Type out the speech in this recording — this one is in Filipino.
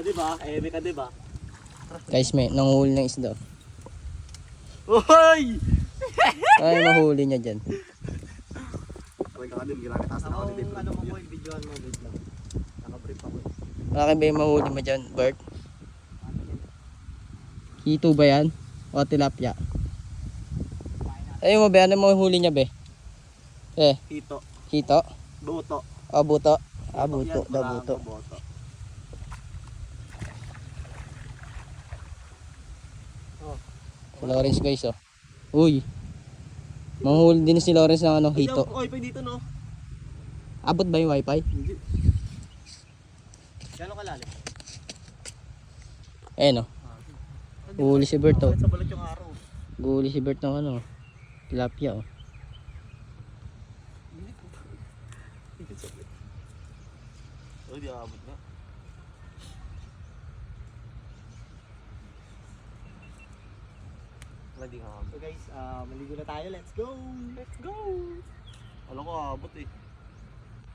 Diba? Eme ka diba? Guys, may nanguhuli ng isda. Uy! Ay, mahuli niya dyan. Ano mo boy, videoan mo wait lang. Naka-brief ako. Bakit ba yung mahuli mo dyan, Bert? Hito ba yan? O tilapia? Ayun mo ba, ano mo huli niya be? Hito. Hito? Buto. O buto? Ah, buto. Da buto. Si Lawrence guys oh. Uy. Manghuli din si Lawrence ng ano, hito. Oy, pa dito no. Abot ba yung wifi? Hindi. Gano'ng kalalim? Eh no. Huli si Bert oh. Sa balat yung araw. Huli si Bert ng ano. Tilapia oh. Oh, di abot na. So guys, maligo na tayo. Let's go! Let's go! Alam ko abot eh.